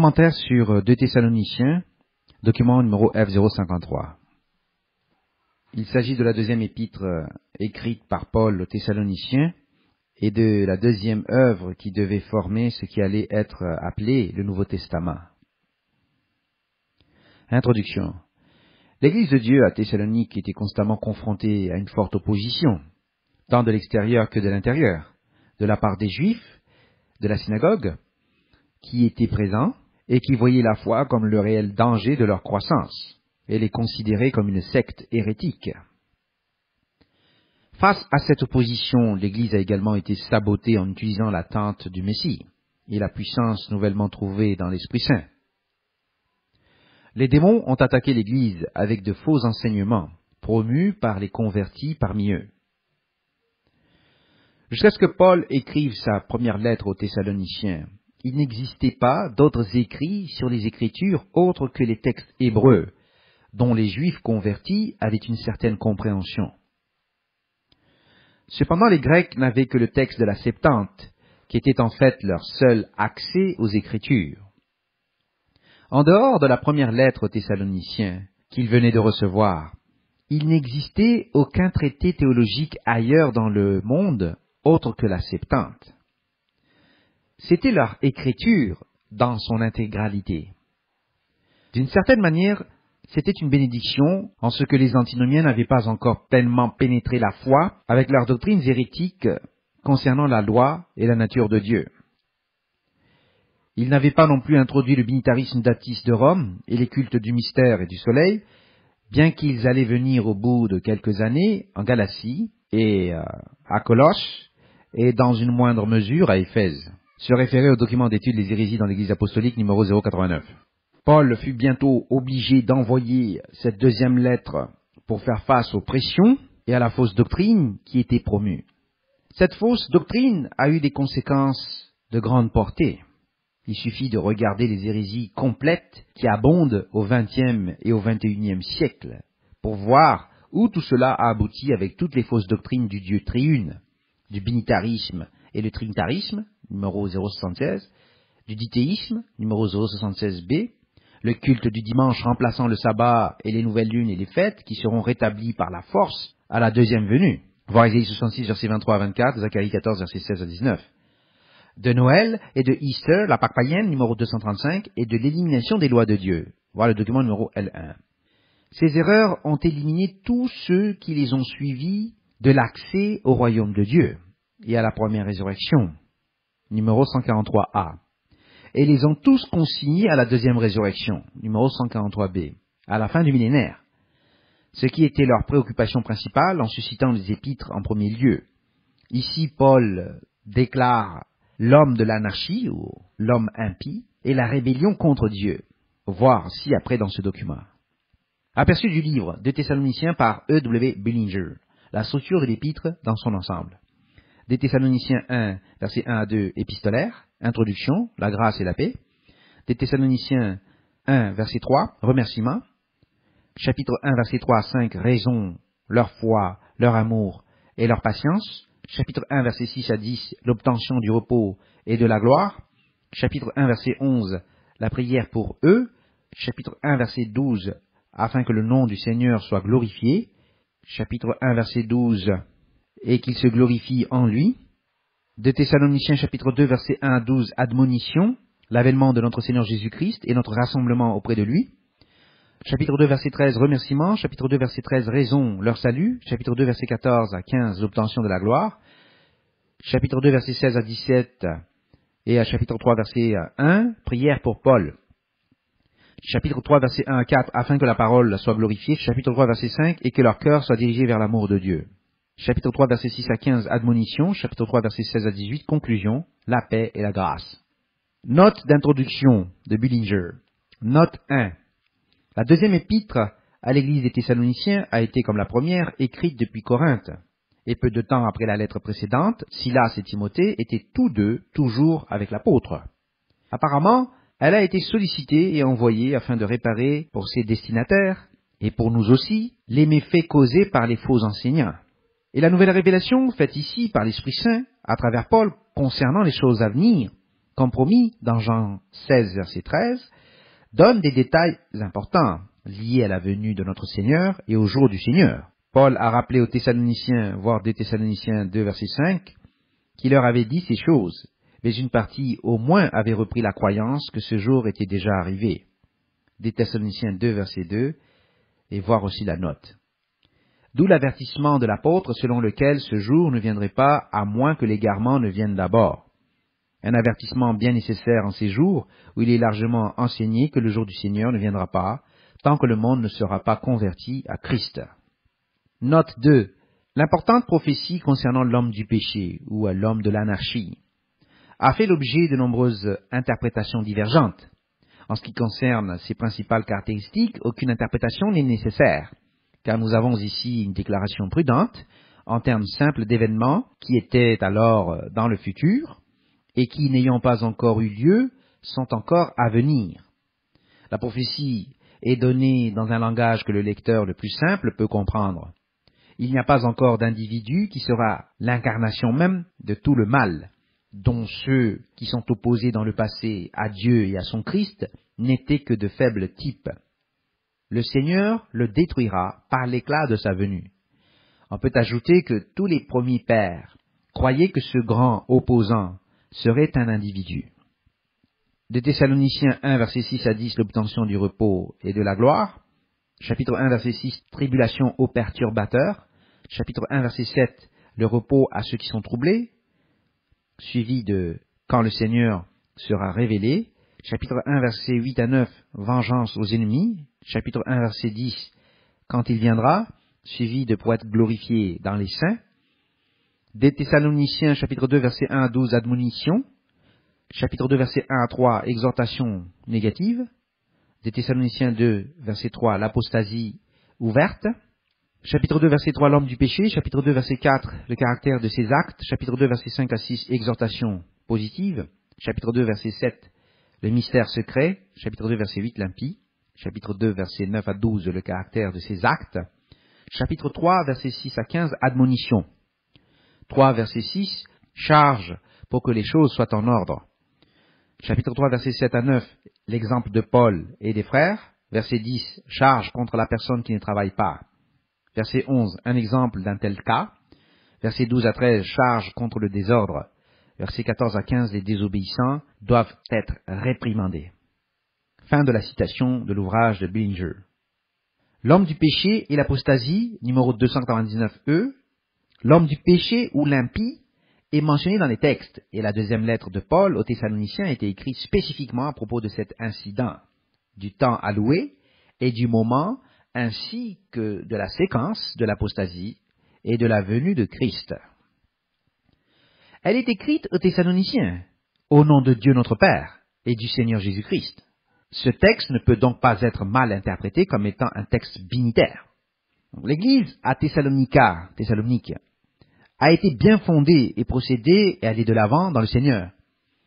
Commentaire sur 2 Thessaloniciens, document numéro F053. Il s'agit de la deuxième épître écrite par Paul aux Thessaloniciens et de la deuxième œuvre qui devait former ce qui allait être appelé le Nouveau Testament. Introduction. L'Église de Dieu à Thessalonique était constamment confrontée à une forte opposition, tant de l'extérieur que de l'intérieur, de la part des Juifs, de la synagogue, qui étaient présents et qui voyaient la foi comme le réel danger de leur croissance, et les considéraient comme une secte hérétique. Face à cette opposition, l'Église a également été sabotée en utilisant la tente du Messie et la puissance nouvellement trouvée dans l'Esprit Saint. Les démons ont attaqué l'Église avec de faux enseignements, promus par les convertis parmi eux. Jusqu'à ce que Paul écrive sa première lettre aux Thessaloniciens, il n'existait pas d'autres écrits sur les Écritures autres que les textes hébreux, dont les Juifs convertis avaient une certaine compréhension. Cependant, les Grecs n'avaient que le texte de la Septante, qui était en fait leur seul accès aux Écritures. En dehors de la première lettre aux Thessaloniciens qu'ils venaient de recevoir, il n'existait aucun traité théologique ailleurs dans le monde autre que la Septante. C'était leur écriture dans son intégralité. D'une certaine manière, c'était une bénédiction en ce que les antinomiens n'avaient pas encore pleinement pénétré la foi avec leurs doctrines hérétiques concernant la loi et la nature de Dieu. Ils n'avaient pas non plus introduit le binitarisme d'Attis de Rome et les cultes du mystère et du soleil, bien qu'ils allaient venir au bout de quelques années en Galatie et à Colosse et dans une moindre mesure à Éphèse. Se référer au document d'étude des hérésies dans l'Église apostolique numéro 089. Paul fut bientôt obligé d'envoyer cette deuxième lettre pour faire face aux pressions et à la fausse doctrine qui était promue. Cette fausse doctrine a eu des conséquences de grande portée. Il suffit de regarder les hérésies complètes qui abondent au XXe et au XXIe siècle pour voir où tout cela a abouti avec toutes les fausses doctrines du Dieu triune, du binitarisme et le trinitarisme, numéro 076, du dithéisme, numéro 076b, le culte du dimanche remplaçant le sabbat et les nouvelles lunes et les fêtes qui seront rétablis par la force à la deuxième venue. Voir Ésaïe 66, versets 23 à 24, Zacharie 14, versets 16 à 19. De Noël et de Easter, la Pâque païenne, numéro 235, et de l'élimination des lois de Dieu. Voir le document numéro L1. Ces erreurs ont éliminé tous ceux qui les ont suivis de l'accès au royaume de Dieu et à la première résurrection, numéro 143A, et les ont tous consignés à la deuxième résurrection, numéro 143B, à la fin du millénaire, ce qui était leur préoccupation principale en suscitant les épîtres en premier lieu. Ici, Paul déclare l'homme de l'anarchie, ou l'homme impie, et la rébellion contre Dieu, voir ci-après dans ce document. Aperçu du livre de Thessaloniciens par E.W. Bullinger, la structure de l'épître dans son ensemble. Des Thessaloniciens 1, versets 1 à 2, épistolaire, introduction, la grâce et la paix. Des Thessaloniciens 1, verset 3, remerciement. Chapitre 1, verset 3 à 5, raison, leur foi, leur amour et leur patience. Chapitre 1, verset 6 à 10, l'obtention du repos et de la gloire. Chapitre 1, verset 11, la prière pour eux. Chapitre 1, verset 12, afin que le nom du Seigneur soit glorifié. Chapitre 1, verset 12, et qu'il se glorifie en lui. De Thessaloniciens chapitre 2, versets 1 à 12, admonition, l'avènement de notre Seigneur Jésus-Christ et notre rassemblement auprès de lui. Chapitre 2, verset 13, remerciement. Chapitre 2, verset 13, raison, leur salut. Chapitre 2, verset 14 à 15, l'obtention de la gloire. Chapitre 2, verset 16 à 17, et à chapitre 3, verset 1, prière pour Paul. Chapitre 3, verset 1 à 4, afin que la parole soit glorifiée. Chapitre 3, verset 5, et que leur cœur soit dirigé vers l'amour de Dieu. Chapitre 3, verset 6 à 15, admonition. Chapitre 3, verset 16 à 18, conclusion, la paix et la grâce. Note d'introduction de Bullinger. Note 1. La deuxième épître à l'église des Thessaloniciens a été, comme la première, écrite depuis Corinthe. Et peu de temps après la lettre précédente, Silas et Timothée étaient tous deux toujours avec l'apôtre. Apparemment, elle a été sollicitée et envoyée afin de réparer pour ses destinataires, et pour nous aussi, les méfaits causés par les faux enseignants. Et la nouvelle révélation faite ici par l'Esprit Saint, à travers Paul, concernant les choses à venir, comme promis dans Jean 16, verset 13, donne des détails importants liés à la venue de notre Seigneur et au jour du Seigneur. Paul a rappelé aux Thessaloniciens, voire des Thessaloniciens 2, verset 5, qui leur avait dit ces choses, mais une partie au moins avait repris la croyance que ce jour était déjà arrivé. Des Thessaloniciens 2, verset 2, et voir aussi la note. D'où l'avertissement de l'apôtre selon lequel ce jour ne viendrait pas à moins que l'égarement ne vienne d'abord. Un avertissement bien nécessaire en ces jours où il est largement enseigné que le jour du Seigneur ne viendra pas tant que le monde ne sera pas converti à Christ. Note 2. L'importante prophétie concernant l'homme du péché ou l'homme de l'anarchie a fait l'objet de nombreuses interprétations divergentes. En ce qui concerne ses principales caractéristiques, aucune interprétation n'est nécessaire, car nous avons ici une déclaration prudente en termes simples d'événements qui étaient alors dans le futur et qui, n'ayant pas encore eu lieu, sont encore à venir. La prophétie est donnée dans un langage que le lecteur le plus simple peut comprendre. Il n'y a pas encore d'individu qui sera l'incarnation même de tout le mal, dont ceux qui sont opposés dans le passé à Dieu et à son Christ n'étaient que de faibles types. Le Seigneur le détruira par l'éclat de sa venue. On peut ajouter que tous les premiers pères croyaient que ce grand opposant serait un individu. De Thessaloniciens 1, verset 6 à 10, l'obtention du repos et de la gloire. Chapitre 1, verset 6, tribulation aux perturbateurs. Chapitre 1, verset 7, le repos à ceux qui sont troublés. Suivi de quand le Seigneur sera révélé. Chapitre 1, verset 8 à 9, vengeance aux ennemis. Chapitre 1, verset 10, quand il viendra, suivi de pour être glorifié dans les saints. Des Thessaloniciens, chapitre 2, verset 1 à 12, admonition. Chapitre 2, verset 1 à 3, exhortation négative. Des Thessaloniciens 2, verset 3, l'apostasie ouverte. Chapitre 2, verset 3, l'homme du péché. Chapitre 2, verset 4, le caractère de ses actes. Chapitre 2, verset 5 à 6, exhortation positive. Chapitre 2, verset 7, le mystère secret. Chapitre 2, verset 8, l'impie. Chapitre 2, verset 9 à 12, le caractère de ses actes. Chapitre 3, verset 6 à 15, admonition. 3, verset 6, charge pour que les choses soient en ordre. Chapitre 3, verset 7 à 9, l'exemple de Paul et des frères. Verset 10, charge contre la personne qui ne travaille pas. Verset 11, un exemple d'un tel cas. Verset 12 à 13, charge contre le désordre. Verset 14 à 15, les désobéissants doivent être réprimandés. Fin de la citation de l'ouvrage de Billinger. L'homme du péché et l'apostasie, numéro 299E. L'homme du péché ou l'impie est mentionné dans les textes, et la deuxième lettre de Paul aux Thessaloniciens a été écrite spécifiquement à propos de cet incident, du temps alloué et du moment, ainsi que de la séquence de l'apostasie et de la venue de Christ. Elle est écrite aux Thessaloniciens, au nom de Dieu notre Père et du Seigneur Jésus-Christ. Ce texte ne peut donc pas être mal interprété comme étant un texte binitaire. L'Église à Thessalonique, a été bien fondée et procédée et allée de l'avant dans le Seigneur.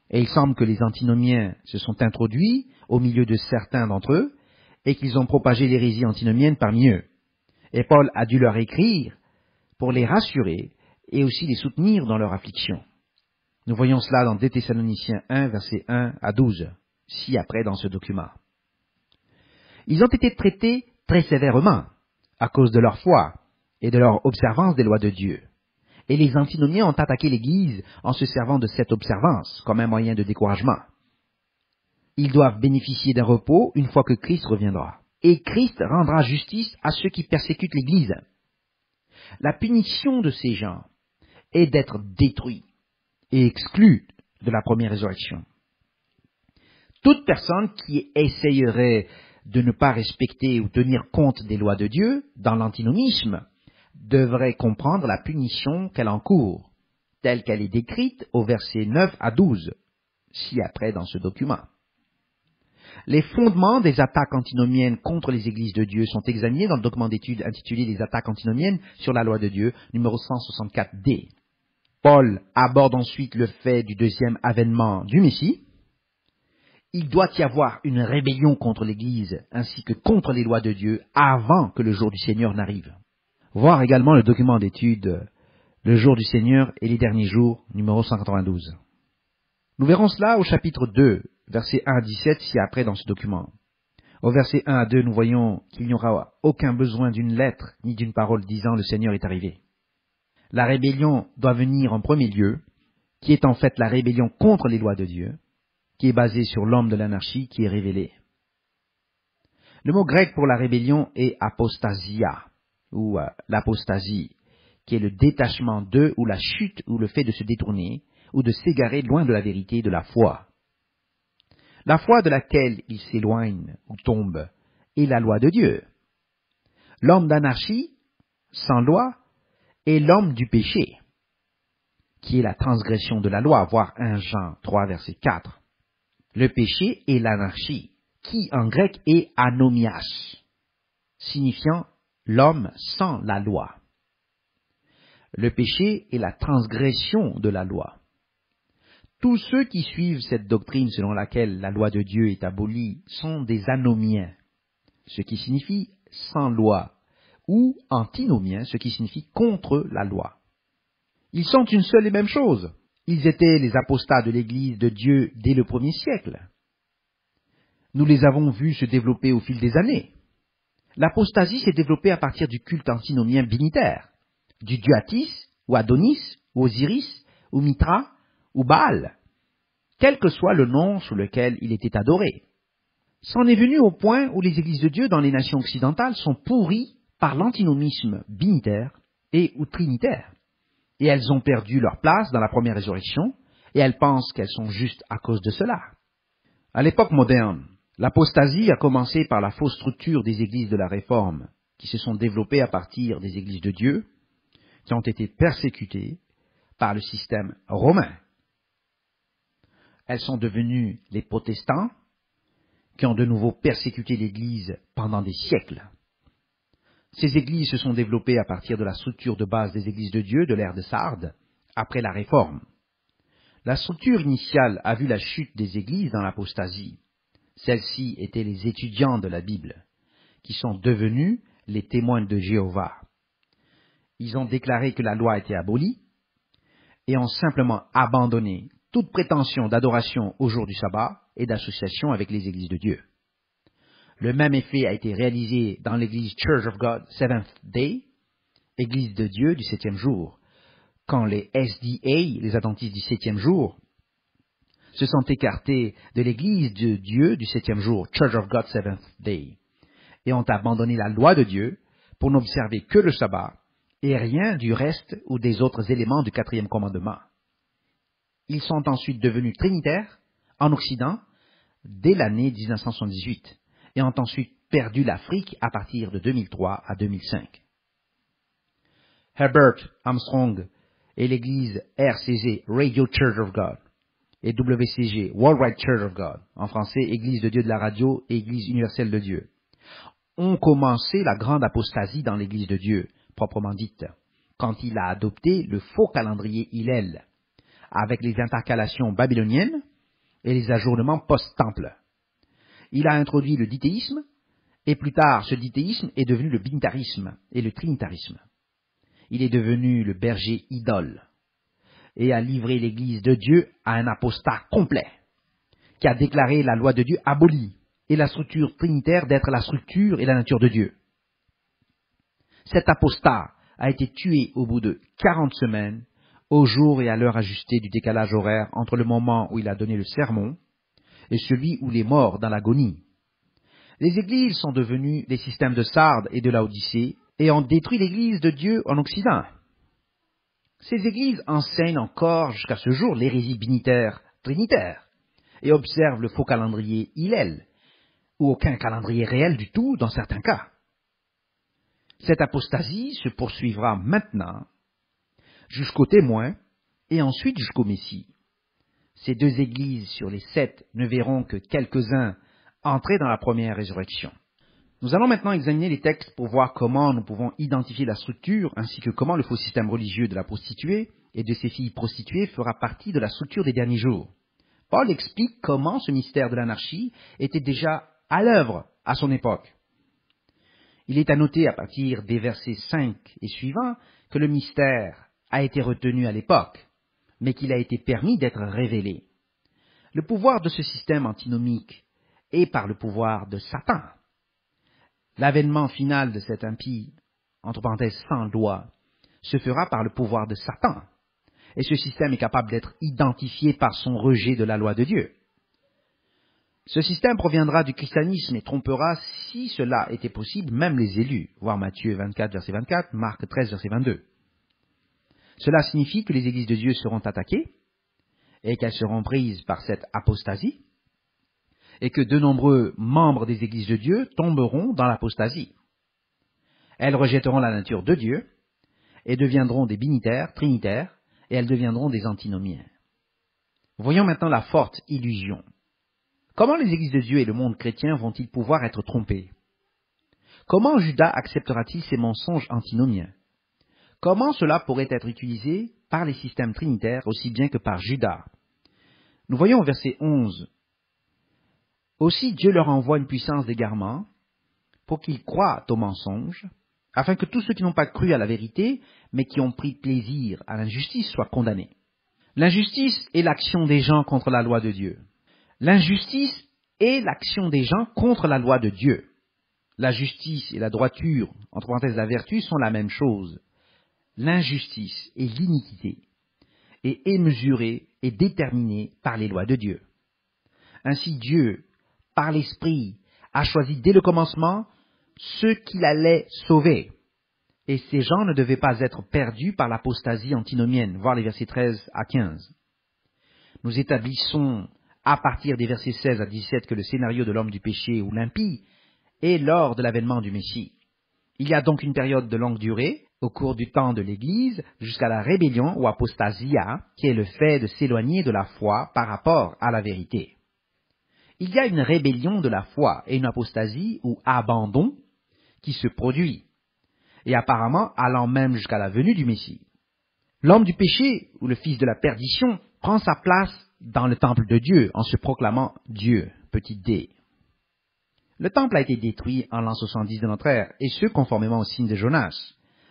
Et il semble que les antinomiens se sont introduits au milieu de certains d'entre eux et qu'ils ont propagé l'hérésie antinomienne parmi eux. Et Paul a dû leur écrire pour les rassurer et aussi les soutenir dans leur affliction. Nous voyons cela dans 2 Thessaloniciens 1, verset 1 à 12, ci-après dans ce document. Ils ont été traités très sévèrement à cause de leur foi et de leur observance des lois de Dieu. Et les antinomiens ont attaqué l'Église en se servant de cette observance comme un moyen de découragement. Ils doivent bénéficier d'un repos une fois que Christ reviendra. Et Christ rendra justice à ceux qui persécutent l'Église. La punition de ces gens est d'être détruits et exclus de la première résurrection. Toute personne qui essayerait de ne pas respecter ou tenir compte des lois de Dieu dans l'antinomisme devrait comprendre la punition qu'elle encourt, telle qu'elle est décrite au verset 9 à 12, ci-après dans ce document. Les fondements des attaques antinomiennes contre les églises de Dieu sont examinés dans le document d'études intitulé « Les attaques antinomiennes sur la loi de Dieu », numéro 164D. Paul aborde ensuite le fait du deuxième avènement du Messie. Il doit y avoir une rébellion contre l'Église ainsi que contre les lois de Dieu avant que le jour du Seigneur n'arrive. Voir également le document d'étude « Le jour du Seigneur et les derniers jours », numéro 192. Nous verrons cela au chapitre 2, versets 1 à 17, ci-après dans ce document. Au verset 1 à 2, nous voyons qu'il n'y aura aucun besoin d'une lettre ni d'une parole disant « Le Seigneur est arrivé ». La rébellion doit venir en premier lieu, qui est en fait la rébellion contre les lois de Dieu, qui est basée sur l'homme de l'anarchie qui est révélé. Le mot grec pour la rébellion est apostasia, ou l'apostasie, qui est le détachement de, ou la chute, ou le fait de se détourner, ou de s'égarer loin de la vérité de la foi. La foi de laquelle il s'éloigne ou tombe est la loi de Dieu. L'homme d'anarchie, sans loi, est l'homme du péché, qui est la transgression de la loi, voir 1 Jean 3, verset 4. Le péché est l'anarchie, qui en grec est anomias, signifiant l'homme sans la loi. Le péché est la transgression de la loi. Tous ceux qui suivent cette doctrine selon laquelle la loi de Dieu est abolie sont des anomiens, ce qui signifie sans loi, ou antinomiens, ce qui signifie contre la loi. Ils sont une seule et même chose. Ils étaient les apostats de l'Église de Dieu dès le 1er siècle. Nous les avons vus se développer au fil des années. L'apostasie s'est développée à partir du culte antinomien binitaire, du dieu Atis, ou Adonis, ou Osiris, ou Mitra, ou Baal, quel que soit le nom sous lequel il était adoré. C'en est venu au point où les églises de Dieu dans les nations occidentales sont pourries par l'antinomisme binitaire et ou trinitaire. Et elles ont perdu leur place dans la première résurrection, et elles pensent qu'elles sont justes à cause de cela. À l'époque moderne, l'apostasie a commencé par la fausse structure des églises de la Réforme, qui se sont développées à partir des églises de Dieu, qui ont été persécutées par le système romain. Elles sont devenues les protestants, qui ont de nouveau persécuté l'Église pendant des siècles. Ces églises se sont développées à partir de la structure de base des églises de Dieu de l'ère de Sardes, après la Réforme. La structure initiale a vu la chute des églises dans l'apostasie. Celles-ci étaient les étudiants de la Bible, qui sont devenus les témoins de Jéhovah. Ils ont déclaré que la loi était abolie et ont simplement abandonné toute prétention d'adoration au jour du sabbat et d'association avec les églises de Dieu. Le même effet a été réalisé dans l'église Church of God Seventh Day, église de Dieu du 7e jour, quand les SDA, les adventistes du 7e jour, se sont écartés de l'église de Dieu du 7e jour, Church of God Seventh Day, et ont abandonné la loi de Dieu pour n'observer que le sabbat et rien du reste ou des autres éléments du 4e commandement. Ils sont ensuite devenus trinitaires en Occident dès l'année 1978 et ont ensuite perdu l'Afrique à partir de 2003 à 2005. Herbert Armstrong et l'église RCG, Radio Church of God, et WCG, Worldwide Church of God, en français Église de Dieu de la radio et Église universelle de Dieu, ont commencé la grande apostasie dans l'Église de Dieu, proprement dite, quand il a adopté le faux calendrier Hillel, avec les intercalations babyloniennes et les ajournements post-temple. Il a introduit le dithéisme, et plus tard, ce dithéisme est devenu le binitarisme et le trinitarisme. Il est devenu le berger idole, et a livré l'Église de Dieu à un apostat complet, qui a déclaré la loi de Dieu abolie, et la structure trinitaire d'être la structure et la nature de Dieu. Cet apostat a été tué au bout de 40 semaines, au jour et à l'heure ajustée du décalage horaire entre le moment où il a donné le sermon et celui où il est mort dans l'agonie. Les églises sont devenues des systèmes de Sardes et de Laodicée et ont détruit l'Église de Dieu en Occident. Ces églises enseignent encore jusqu'à ce jour l'hérésie binitaire trinitaire et observent le faux calendrier Hillel, ou aucun calendrier réel du tout dans certains cas. Cette apostasie se poursuivra maintenant jusqu'au témoin et ensuite jusqu'au Messie. Ces 2 églises sur les 7 ne verront que quelques-uns entrer dans la première résurrection. Nous allons maintenant examiner les textes pour voir comment nous pouvons identifier la structure ainsi que comment le faux système religieux de la prostituée et de ses filles prostituées fera partie de la structure des derniers jours. Paul explique comment ce mystère de l'anarchie était déjà à l'œuvre à son époque. Il est à noter à partir des versets 5 et suivants que le mystère a été retenu à l'époque, mais qu'il a été permis d'être révélé. Le pouvoir de ce système antinomique est par le pouvoir de Satan. L'avènement final de cet impie, entre parenthèses sans loi, se fera par le pouvoir de Satan. Et ce système est capable d'être identifié par son rejet de la loi de Dieu. Ce système proviendra du christianisme et trompera, si cela était possible, même les élus, voir Matthieu 24, verset 24, Marc 13, verset 22. Cela signifie que les églises de Dieu seront attaquées et qu'elles seront prises par cette apostasie et que de nombreux membres des églises de Dieu tomberont dans l'apostasie. Elles rejetteront la nature de Dieu et deviendront des binitaires, trinitaires, et elles deviendront des antinomiens. Voyons maintenant la forte illusion. Comment les églises de Dieu et le monde chrétien vont-ils pouvoir être trompés? Comment Judas acceptera-t-il ces mensonges antinomiens? Comment cela pourrait être utilisé par les systèmes trinitaires aussi bien que par Judas? Nous voyons au verset 11. Aussi Dieu leur envoie une puissance d'égarement pour qu'ils croient aux mensonges, afin que tous ceux qui n'ont pas cru à la vérité, mais qui ont pris plaisir à l'injustice, soient condamnés. L'injustice est l'action des gens contre la loi de Dieu. L'injustice est l'action des gens contre la loi de Dieu. La justice et la droiture, entre parenthèses la vertu, sont la même chose. L'injustice et l'iniquité est mesurée et déterminée par les lois de Dieu. Ainsi Dieu, par l'Esprit, a choisi dès le commencement ceux qu'il allait sauver. Et ces gens ne devaient pas être perdus par l'apostasie antinomienne, voir les versets 13 à 15. Nous établissons à partir des versets 16 à 17 que le scénario de l'homme du péché ou l'impie est lors de l'avènement du Messie. Il y a donc une période de longue durée, au cours du temps de l'Église, jusqu'à la rébellion ou apostasia, qui est le fait de s'éloigner de la foi par rapport à la vérité. Il y a une rébellion de la foi et une apostasie ou abandon qui se produit, et apparemment allant même jusqu'à la venue du Messie. L'homme du péché, ou le fils de la perdition, prend sa place dans le temple de Dieu en se proclamant Dieu, petit d. Le temple a été détruit en l'an 70 de notre ère, et ce conformément au signe de Jonas,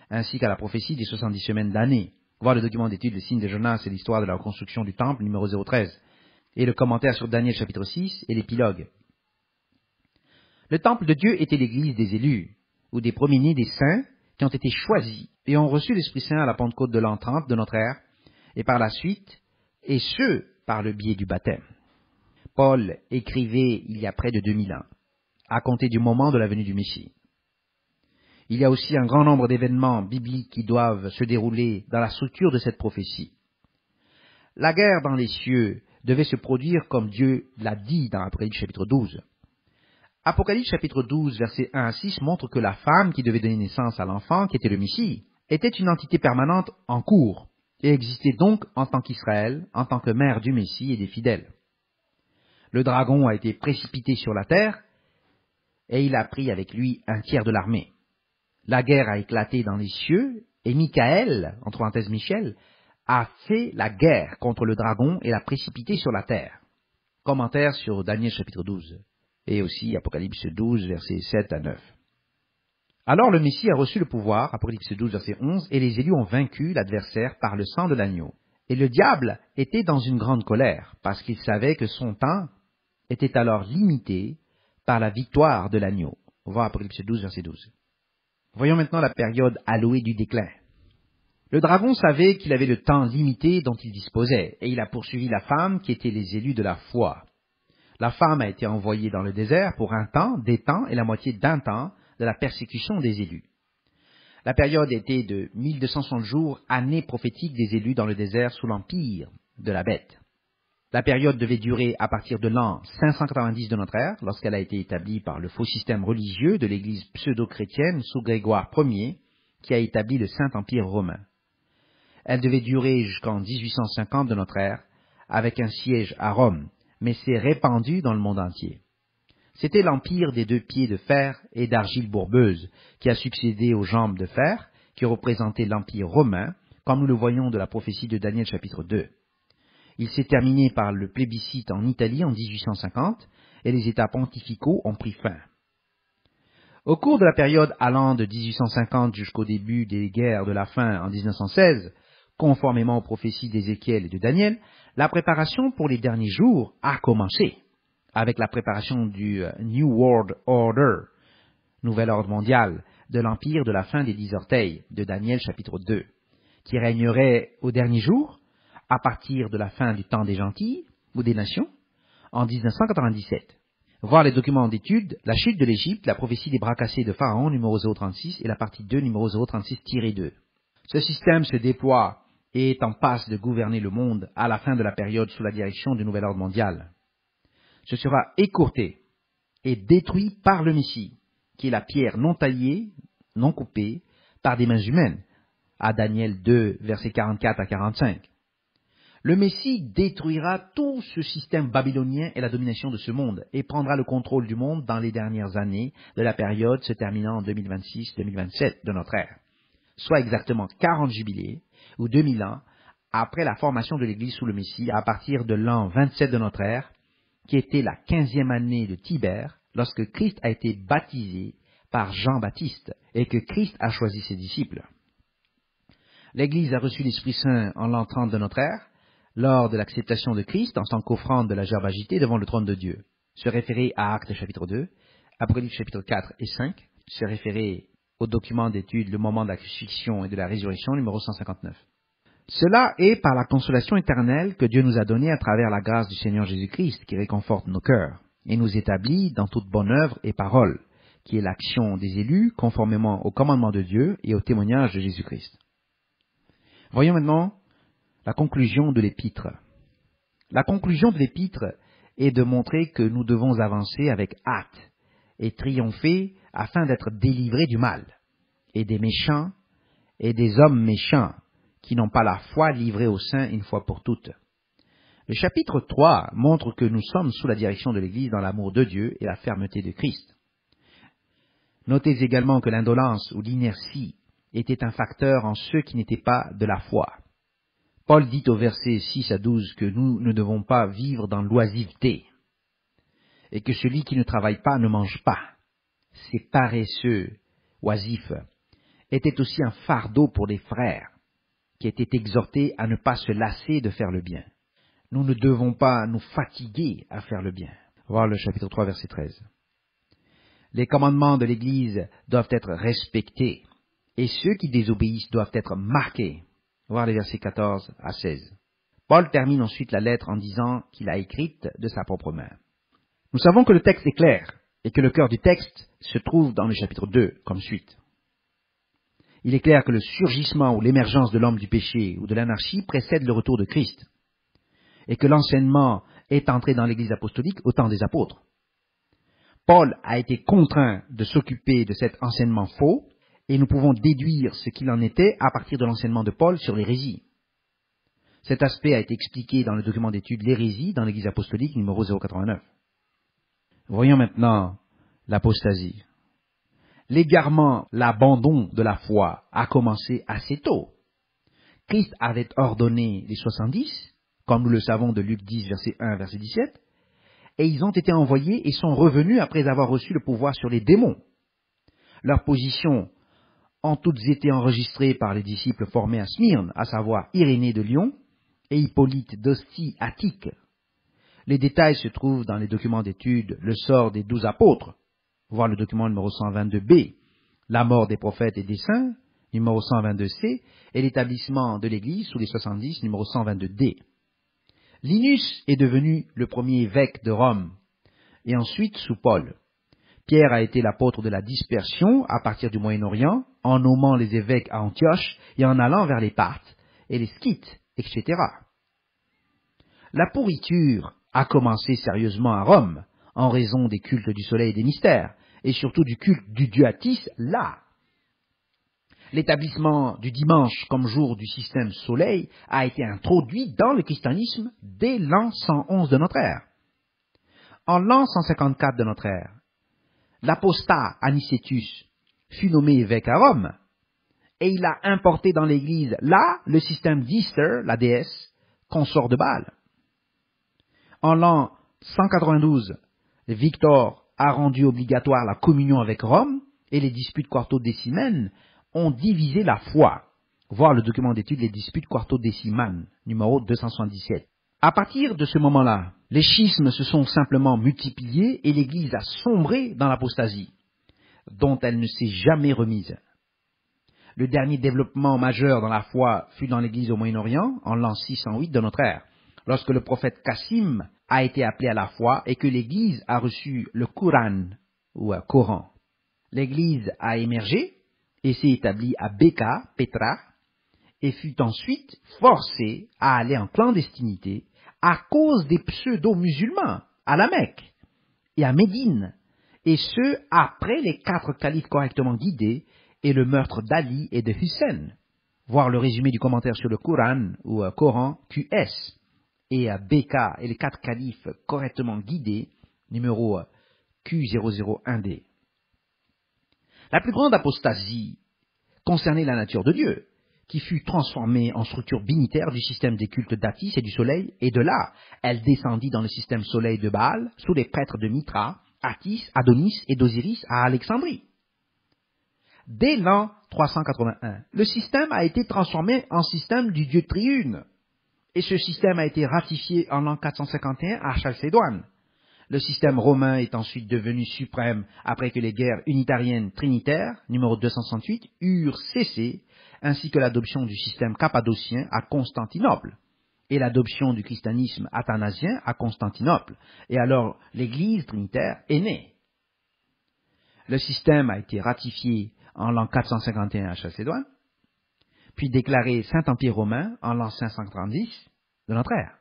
ainsi qu'à la prophétie des 70 semaines d'année. Voir le document d'étude Le signe de Jonas et l'histoire de la reconstruction du temple, numéro 013, et le commentaire sur Daniel chapitre 6 et l'épilogue. Le temple de Dieu était l'église des élus, ou des premiers-nés des saints qui ont été choisis et ont reçu l'Esprit Saint à la Pentecôte de l'an 30 de notre ère, et par la suite, et ce, par le biais du baptême. Paul écrivait il y a près de 2000 ans, à compter du moment de la venue du Messie. Il y a aussi un grand nombre d'événements bibliques qui doivent se dérouler dans la structure de cette prophétie. La guerre dans les cieux devait se produire comme Dieu l'a dit dans Apocalypse chapitre 12. Apocalypse chapitre 12, versets 1 à 6 montre que la femme qui devait donner naissance à l'enfant, qui était le Messie, était une entité permanente en cours, et existait donc en tant qu'Israël, en tant que mère du Messie et des fidèles. Le dragon a été précipité sur la terre, et il a pris avec lui un tiers de l'armée. La guerre a éclaté dans les cieux, et Michael, entre parenthèses Michel, a fait la guerre contre le dragon et l'a précipité sur la terre. Commentaire sur Daniel chapitre 12, et aussi Apocalypse 12, versets 7 à 9. Alors le Messie a reçu le pouvoir, Apocalypse 12, verset 11, et les élus ont vaincu l'adversaire par le sang de l'agneau. Et le diable était dans une grande colère, parce qu'il savait que son temps était alors limité par la victoire de l'agneau. On voit Apocalypse 12, verset 12. Voyons maintenant la période allouée du déclin. Le dragon savait qu'il avait le temps limité dont il disposait, et il a poursuivi la femme qui était les élus de la foi. La femme a été envoyée dans le désert pour un temps, des temps et la moitié d'un temps de la persécution des élus. La période était de 1260 jours, année prophétique des élus dans le désert sous l'empire de la bête. La période devait durer à partir de l'an 590 de notre ère, lorsqu'elle a été établie par le faux système religieux de l'église pseudo-chrétienne sous Grégoire Ier, qui a établi le Saint-Empire romain. Elle devait durer jusqu'en 1850 de notre ère, avec un siège à Rome, mais s'est répandue dans le monde entier. C'était l'empire des 2 pieds de fer et d'argile bourbeuse, qui a succédé aux jambes de fer, qui représentaient l'empire romain, comme nous le voyons de la prophétie de Daniel chapitre 2. Il s'est terminé par le plébiscite en Italie en 1850, et les États pontificaux ont pris fin. Au cours de la période allant de 1850 jusqu'au début des guerres de la faim en 1916, Conformément aux prophéties d'Ézéchiel et de Daniel, la préparation pour les derniers jours a commencé, avec la préparation du New World Order, nouvel ordre mondial, de l'empire de la fin des 10 orteils, de Daniel chapitre 2, qui régnerait aux derniers jours, à partir de la fin du temps des gentils, ou des nations, en 1997. Voir les documents d'étude, la chute de l'Égypte, la prophétie des bras cassés de Pharaon, numéro 036, et la partie 2, numéro 036-2. Ce système se déploie et est en passe de gouverner le monde à la fin de la période sous la direction du nouvel ordre mondial. Ce sera écourté et détruit par le Messie, qui est la pierre non taillée, non coupée, par des mains humaines, à Daniel 2, versets 44 à 45. Le Messie détruira tout ce système babylonien et la domination de ce monde, et prendra le contrôle du monde dans les dernières années de la période se terminant en 2026-2027 de notre ère, soit exactement 40 jubilés, ou 2000 ans, après la formation de l'Église sous le Messie, à partir de l'an 27 de notre ère, qui était la 15e année de Tibère, lorsque Christ a été baptisé par Jean-Baptiste, et que Christ a choisi ses disciples. L'Église a reçu l'Esprit Saint en l'an 30 de notre ère, lors de l'acceptation de Christ en tant qu'offrande de la gerbe agitée devant le trône de Dieu. Se référer à Actes chapitre 2, Apocalypse chapitre 4 et 5, se référer au document d'étude Le moment de la crucifixion et de la résurrection numéro 159. Cela est par la consolation éternelle que Dieu nous a donnée à travers la grâce du Seigneur Jésus-Christ qui réconforte nos cœurs et nous établit dans toute bonne œuvre et parole, qui est l'action des élus conformément au commandement de Dieu et au témoignage de Jésus-Christ. Voyons maintenant la conclusion de l'épître. La conclusion de l'épître est de montrer que nous devons avancer avec hâte et triompher afin d'être délivrés du mal, et des méchants, et des hommes méchants, qui n'ont pas la foi livrée aux saints une fois pour toutes. Le chapitre 3 montre que nous sommes sous la direction de l'Église dans l'amour de Dieu et la fermeté de Christ. Notez également que l'indolence ou l'inertie était un facteur en ceux qui n'étaient pas de la foi. Paul dit au verset 6 à 12 que nous ne devons pas vivre dans l'oisiveté, et que celui qui ne travaille pas ne mange pas. Ces paresseux, oisifs, étaient aussi un fardeau pour les frères, qui étaient exhortés à ne pas se lasser de faire le bien. Nous ne devons pas nous fatiguer à faire le bien. Voir le chapitre 3, verset 13. Les commandements de l'Église doivent être respectés, et ceux qui désobéissent doivent être marqués. Voir les versets 14 à 16. Paul termine ensuite la lettre en disant qu'il a écrite de sa propre main. Nous savons que le texte est clair, et que le cœur du texte se trouve dans le chapitre 2, comme suite. Il est clair que le surgissement ou l'émergence de l'homme du péché ou de l'anarchie précède le retour de Christ, et que l'enseignement est entré dans l'Église apostolique au temps des apôtres. Paul a été contraint de s'occuper de cet enseignement faux, et nous pouvons déduire ce qu'il en était à partir de l'enseignement de Paul sur l'hérésie. Cet aspect a été expliqué dans le document d'étude L'hérésie dans l'Église apostolique numéro 089. Voyons maintenant l'apostasie. L'égarement, l'abandon de la foi a commencé assez tôt. Christ avait ordonné les 70, comme nous le savons de Luc 10, verset 1, verset 17, et ils ont été envoyés et sont revenus après avoir reçu le pouvoir sur les démons. Leurs positions ont toutes été enregistrées par les disciples formés à Smyrne, à savoir Irénée de Lyon et Hippolyte d'Ostie Attique. Les détails se trouvent dans les documents d'étude Le sort des 12 apôtres, voir le document numéro 122b, La mort des prophètes et des saints, numéro 122c, et l'établissement de l'Église sous les 70, numéro 122d. Linus est devenu le premier évêque de Rome, et ensuite sous Paul. Pierre a été l'apôtre de la dispersion à partir du Moyen-Orient, en nommant les évêques à Antioche et en allant vers les Parthes et les Scythes, etc. La pourriture a commencé sérieusement à Rome, en raison des cultes du soleil et des mystères, et surtout du culte du dieu Attis, là. L'établissement du dimanche comme jour du système soleil a été introduit dans le christianisme dès l'an 111 de notre ère. En l'an 154 de notre ère, l'apostat Anicetus fut nommé évêque à Rome, et il a importé dans l'Église, là, le système d'Easter, la déesse, consort de Baal. En l'an 192, Victor a rendu obligatoire la communion avec Rome, et les disputes quarto-décimènes ont divisé la foi, Voir le document d'étude Les disputes quartodécimales, numéro 277. À partir de ce moment-là, les schismes se sont simplement multipliés et l'Église a sombré dans l'apostasie, dont elle ne s'est jamais remise. Le dernier développement majeur dans la foi fut dans l'Église au Moyen-Orient, en l'an 608 de notre ère, lorsque le prophète Cassim a été appelé à la foi et que l'Église a reçu le Coran, ou un Coran. L'Église a émergé et s'est établie à Béka, Pétra, et fut ensuite forcée à aller en clandestinité à cause des pseudo-musulmans à la Mecque et à Médine, et ce, après les 4 califes correctement guidés et le meurtre d'Ali et de Hussein. Voir le résumé du commentaire sur le Coran ou Coran QS et BK et les 4 califes correctement guidés, numéro Q001D. La plus grande apostasie concernait la nature de Dieu, qui fut transformée en structure binitaire du système des cultes d'Atis et du soleil, et de là, elle descendit dans le système soleil de Baal, sous les prêtres de Mithra, Atis, Adonis et d'Osiris à Alexandrie. Dès l'an 381, le système a été transformé en système du Dieu triune, et ce système a été ratifié en l'an 451 à Chalcédoine. Le système romain est ensuite devenu suprême après que les guerres unitariennes trinitaires, numéro 268, eurent cessé, ainsi que l'adoption du système cappadocien à Constantinople, et l'adoption du christianisme athanasien à Constantinople, et alors l'Église trinitaire est née. Le système a été ratifié en l'an 451 à Chalcédoine, puis déclaré Saint-Empire romain en l'an 530 de notre ère.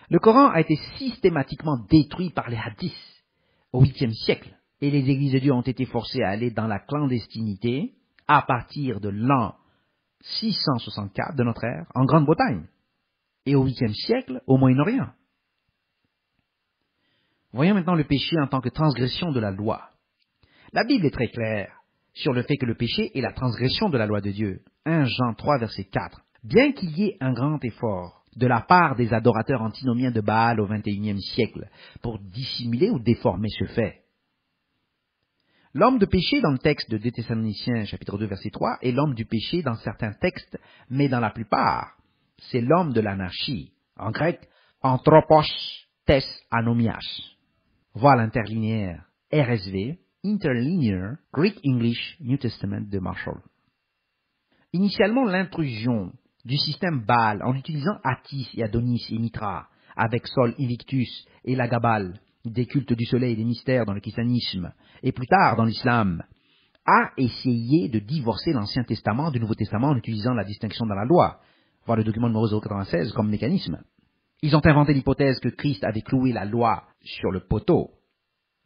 Le Coran a été systématiquement détruit par les hadiths au 8e siècle, et les églises de Dieu ont été forcées à aller dans la clandestinité à partir de l'an 664 de notre ère en Grande-Bretagne, et au 8e siècle au Moyen-Orient. Voyons maintenant le péché en tant que transgression de la loi. La Bible est très claire sur le fait que le péché est la transgression de la loi de Dieu. 1 Jean 3, verset 4. Bien qu'il y ait un grand effort de la part des adorateurs antinomiens de Baal au XXIe siècle pour dissimuler ou déformer ce fait, l'homme de péché dans le texte de 2 Thessaloniciens chapitre 2 verset 3 est l'homme du péché dans certains textes, mais dans la plupart, c'est l'homme de l'anarchie. En grec, anthropos tes anomias. Voir l'interlinéaire RSV, Interlinear Greek English New Testament de Marshall. Initialement, l'intrusion du système Baal en utilisant Atis et Adonis et Mithra avec Sol Invictus et la Gabale, des cultes du soleil et des mystères dans le christianisme, et plus tard dans l'islam, a essayé de divorcer l'Ancien Testament du Nouveau Testament en utilisant la distinction dans la loi, voir le document numéro 096 comme mécanisme. Ils ont inventé l'hypothèse que Christ avait cloué la loi sur le poteau,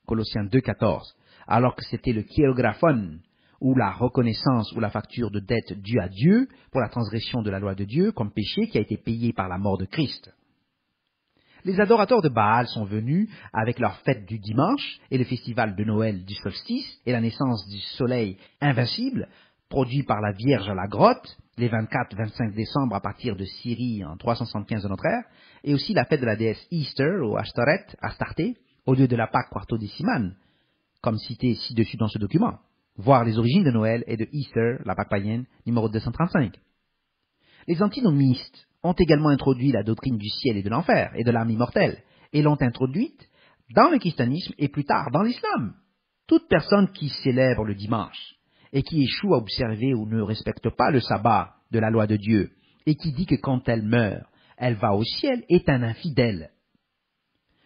Colossiens 2,14, alors que c'était le chirographon, ou la reconnaissance ou la facture de dette due à Dieu pour la transgression de la loi de Dieu comme péché qui a été payé par la mort de Christ. Les adorateurs de Baal sont venus avec leur fête du dimanche et le festival de Noël du solstice et la naissance du soleil invincible, produit par la Vierge à la grotte, les 24-25 décembre à partir de Syrie en 375 de notre ère, et aussi la fête de la déesse Easter ou Ashtoreth, Astarté, au lieu de la Pâque quartodécimale, comme cité ci-dessus dans ce document. Voir les origines de Noël et de Easter, la Pâque païenne, numéro 235. Les antinomistes ont également introduit la doctrine du ciel et de l'enfer et de l'âme immortelle, et l'ont introduite dans le christianisme et plus tard dans l'islam. Toute personne qui célèbre le dimanche et qui échoue à observer ou ne respecte pas le sabbat de la loi de Dieu et qui dit que quand elle meurt, elle va au ciel est un infidèle.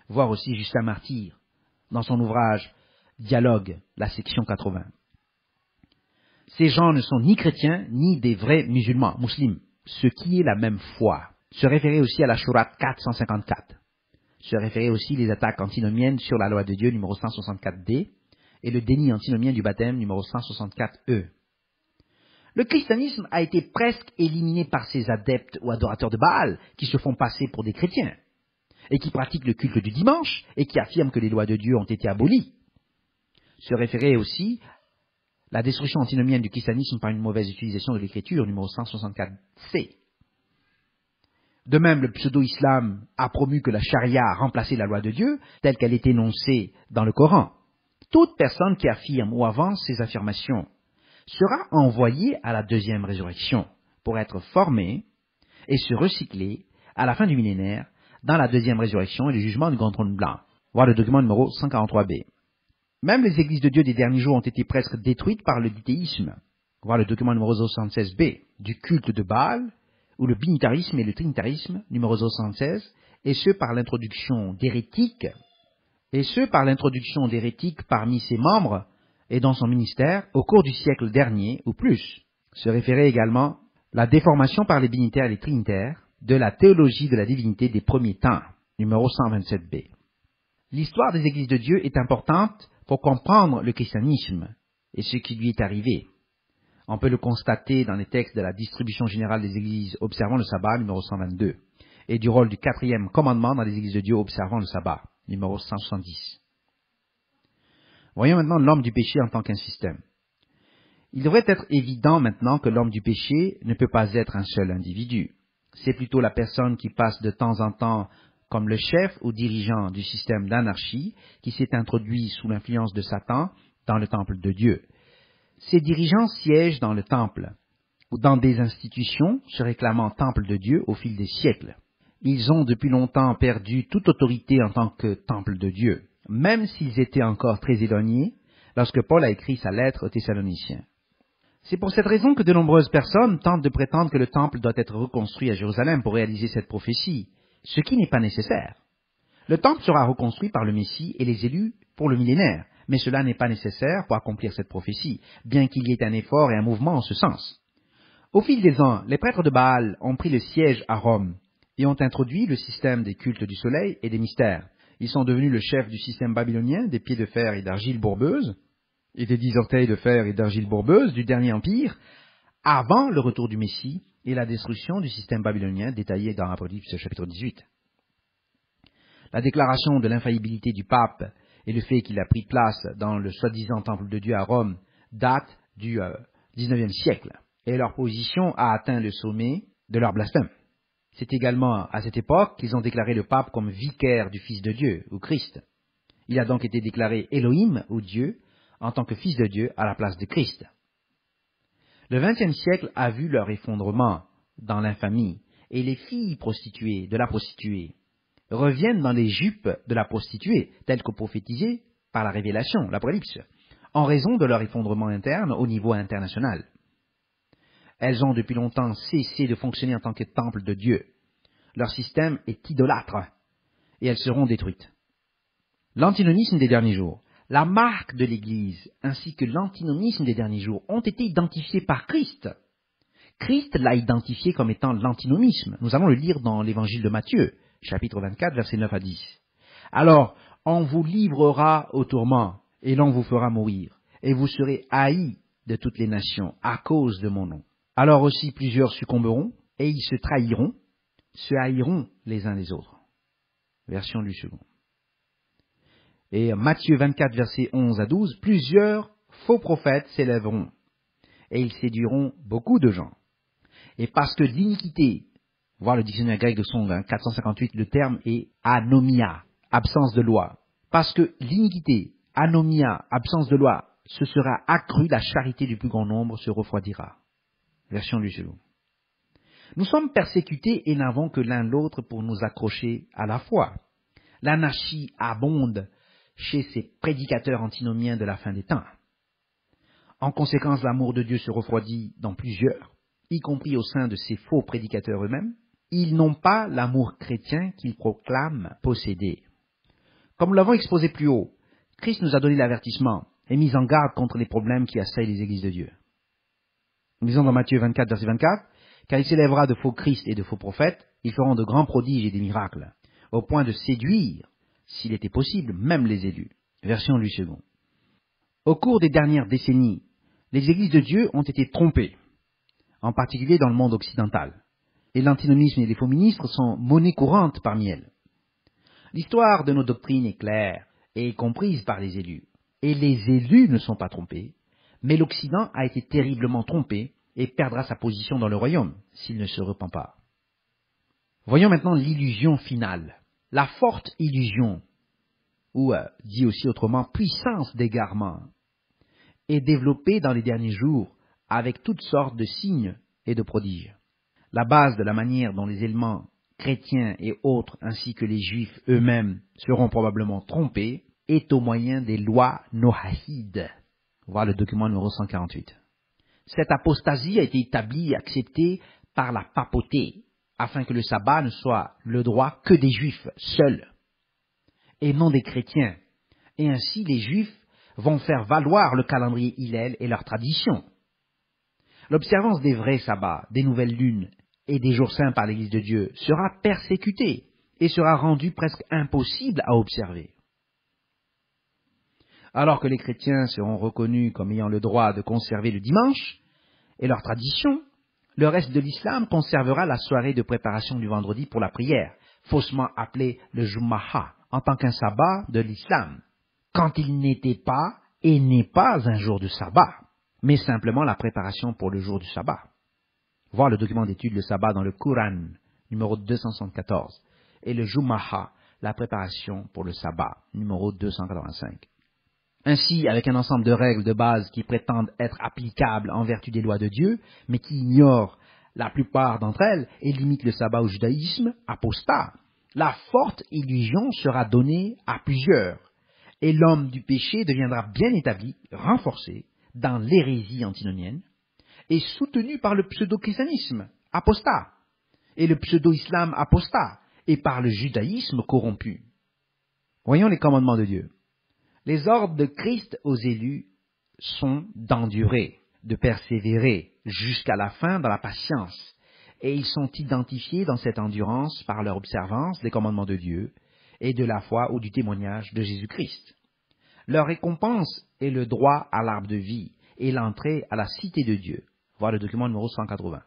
Voir aussi Justin Martyr dans son ouvrage Dialogue, la section 80. Ces gens ne sont ni chrétiens ni des vrais musulmans, musulmans, ce qui est la même foi. Se référer aussi à la Shurat 454. Se référer aussi les attaques antinomiennes sur la loi de Dieu numéro 164D et le déni antinomien du baptême numéro 164E. Le christianisme a été presque éliminé par ces adeptes ou adorateurs de Baal qui se font passer pour des chrétiens et qui pratiquent le culte du dimanche et qui affirment que les lois de Dieu ont été abolies. Se référer aussi la destruction antinomienne du christianisme par une mauvaise utilisation de l'écriture, numéro 164C. De même, le pseudo-islam a promu que la charia remplaçait la loi de Dieu, telle qu'elle est énoncée dans le Coran. Toute personne qui affirme ou avance ces affirmations sera envoyé à la deuxième résurrection pour être formé et se recycler à la fin du millénaire dans la deuxième résurrection et le jugement du grand trône blanc. Voir le document numéro 143b. Même les églises de Dieu des derniers jours ont été presque détruites par le dithéisme. Voir le document numéro 76b, du culte de Baal, ou le binitarisme et le trinitarisme, numéro 76, et ce par l'introduction d'hérétiques, parmi ses membres et dans son ministère au cours du siècle dernier ou plus. Se référait également la déformation par les binitaires et les trinitaires de la théologie de la divinité des premiers temps, numéro 127b. L'histoire des églises de Dieu est importante pour comprendre le christianisme et ce qui lui est arrivé. On peut le constater dans les textes de la distribution générale des églises observant le sabbat, numéro 122, et du rôle du quatrième commandement dans les églises de Dieu observant le sabbat, numéro 170. Voyons maintenant l'homme du péché en tant qu'un système. Il devrait être évident maintenant que l'homme du péché ne peut pas être un seul individu. C'est plutôt la personne qui passe de temps en temps comme le chef ou dirigeant du système d'anarchie qui s'est introduit sous l'influence de Satan dans le temple de Dieu. Ces dirigeants siègent dans le temple ou dans des institutions se réclamant temple de Dieu au fil des siècles. Ils ont depuis longtemps perdu toute autorité en tant que temple de Dieu, même s'ils étaient encore très éloignés lorsque Paul a écrit sa lettre aux Thessaloniciens. C'est pour cette raison que de nombreuses personnes tentent de prétendre que le temple doit être reconstruit à Jérusalem pour réaliser cette prophétie, ce qui n'est pas nécessaire. Le temple sera reconstruit par le Messie et les élus pour le millénaire, mais cela n'est pas nécessaire pour accomplir cette prophétie, bien qu'il y ait un effort et un mouvement en ce sens. Au fil des ans, les prêtres de Baal ont pris le siège à Rome et ont introduit le système des cultes du soleil et des mystères. Ils sont devenus le chef du système babylonien des pieds de fer et d'argile bourbeuse, et des 10 orteils de fer et d'argile bourbeuse du dernier empire, avant le retour du Messie et la destruction du système babylonien détaillé dans Apocalypse chapitre 18. La déclaration de l'infaillibilité du pape et le fait qu'il a pris place dans le soi-disant temple de Dieu à Rome datent du XIXe siècle, et leur position a atteint le sommet de leur blasphème. C'est également à cette époque qu'ils ont déclaré le pape comme vicaire du Fils de Dieu, ou Christ. Il a donc été déclaré Elohim, ou Dieu, en tant que Fils de Dieu à la place de Christ. Le XXe siècle a vu leur effondrement dans l'infamie, et les filles prostituées de la prostituée reviennent dans les jupes de la prostituée, telles que prophétisées par la révélation, l'Apocalypse, en raison de leur effondrement interne au niveau international. Elles ont depuis longtemps cessé de fonctionner en tant que temple de Dieu. Leur système est idolâtre, et elles seront détruites. L'antinomisme des derniers jours. La marque de l'Église ainsi que l'antinomisme des derniers jours ont été identifiés par Christ. Christ l'a identifié comme étant l'antinomisme. Nous allons le lire dans l'Évangile de Matthieu, chapitre 24, versets 9 à 10. Alors, on vous livrera au tourment, et l'on vous fera mourir, et vous serez haïs de toutes les nations à cause de mon nom. Alors aussi plusieurs succomberont, et ils se trahiront, se haïront les uns les autres. Version du second. Et Matthieu 24, versets 11 à 12, plusieurs faux prophètes s'élèveront, et ils séduiront beaucoup de gens. Et parce que l'iniquité, voir le dictionnaire grec de Song, 458, le terme est anomia, absence de loi. Parce que l'iniquité, anomia, absence de loi, se sera accrue, la charité du plus grand nombre se refroidira. Version du second. Nous sommes persécutés et n'avons que l'un l'autre pour nous accrocher à la foi. L'anarchie abonde chez ces prédicateurs antinomiens de la fin des temps. En conséquence, l'amour de Dieu se refroidit dans plusieurs, y compris au sein de ces faux prédicateurs eux-mêmes. Ils n'ont pas l'amour chrétien qu'ils proclament posséder. Comme nous l'avons exposé plus haut, Christ nous a donné l'avertissement et mis en garde contre les problèmes qui assaillent les églises de Dieu. Nous lisons dans Matthieu 24, verset 24, « Car il s'élèvera de faux Christ et de faux prophètes, ils feront de grands prodiges et des miracles, au point de séduire, s'il était possible, même les élus. » Version Louis II. Au cours des dernières décennies, les églises de Dieu ont été trompées, en particulier dans le monde occidental, et l'antinomisme et les faux ministres sont monnaie courante parmi elles. L'histoire de nos doctrines est claire et est comprise par les élus, et les élus ne sont pas trompés, mais l'Occident a été terriblement trompé et perdra sa position dans le royaume s'il ne se repent pas. Voyons maintenant l'illusion finale. La forte illusion, ou dit aussi autrement puissance d'égarement, est développée dans les derniers jours avec toutes sortes de signes et de prodiges. La base de la manière dont les éléments chrétiens et autres, ainsi que les juifs eux-mêmes, seront probablement trompés, est au moyen des lois noahides. Voir le document numéro 148. Cette apostasie a été établie et acceptée par la papauté, afin que le sabbat ne soit le droit que des juifs seuls, et non des chrétiens. Et ainsi les juifs vont faire valoir le calendrier Hillel et leurs traditions. L'observance des vrais sabbats, des nouvelles lunes et des jours saints par l'Église de Dieu sera persécutée et sera rendue presque impossible à observer. Alors que les chrétiens seront reconnus comme ayant le droit de conserver le dimanche et leurs traditions, le reste de l'islam conservera la soirée de préparation du vendredi pour la prière, faussement appelée le Juma'a, en tant qu'un sabbat de l'islam, quand il n'était pas et n'est pas un jour de sabbat, mais simplement la préparation pour le jour du sabbat. Voir le document d'étude le sabbat dans le Coran, numéro 274, et le Juma'a, la préparation pour le sabbat, numéro 285. Ainsi, avec un ensemble de règles de base qui prétendent être applicables en vertu des lois de Dieu, mais qui ignorent la plupart d'entre elles et limitent le sabbat au judaïsme apostat, la forte illusion sera donnée à plusieurs, et l'homme du péché deviendra bien établi, renforcé, dans l'hérésie antinomienne, et soutenu par le pseudo-christianisme apostat, et le pseudo-islam apostat, et par le judaïsme corrompu. Voyons les commandements de Dieu. Les ordres de Christ aux élus sont d'endurer, de persévérer jusqu'à la fin dans la patience, et ils sont identifiés dans cette endurance par leur observance des commandements de Dieu et de la foi ou du témoignage de Jésus-Christ. Leur récompense est le droit à l'arbre de vie et l'entrée à la cité de Dieu. Voir le document numéro 180.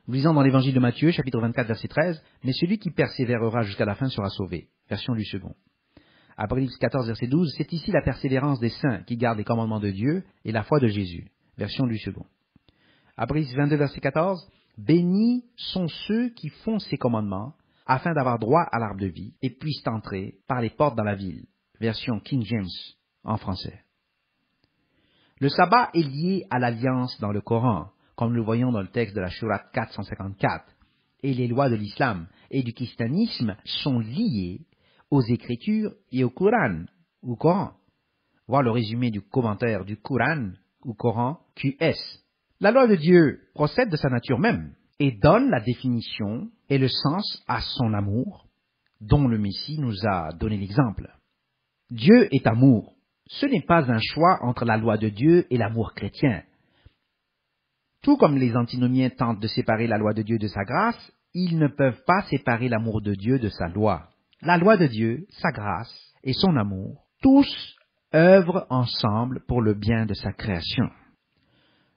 Nous lisons dans l'évangile de Matthieu, chapitre 24, verset 13, « Mais celui qui persévérera jusqu'à la fin sera sauvé. » Version du second. Apocalypse 14, verset 12, « C'est ici la persévérance des saints qui gardent les commandements de Dieu et la foi de Jésus. » Version du second. Apocalypse 22, verset 14, « Bénis sont ceux qui font ces commandements, afin d'avoir droit à l'arbre de vie, et puissent entrer par les portes dans la ville. » Version King James en français. Le sabbat est lié à l'alliance dans le Coran, comme nous le voyons dans le texte de la Sourate 454, et les lois de l'islam et du christianisme sont liées aux Écritures et au Coran, ou Coran. Voir le résumé du commentaire du Coran, ou Coran, QS. La loi de Dieu procède de sa nature même, et donne la définition et le sens à son amour, dont le Messie nous a donné l'exemple. Dieu est amour. Ce n'est pas un choix entre la loi de Dieu et l'amour chrétien. Tout comme les antinomiens tentent de séparer la loi de Dieu de sa grâce, ils ne peuvent pas séparer l'amour de Dieu de sa loi. La loi de Dieu, sa grâce et son amour, tous œuvrent ensemble pour le bien de sa création.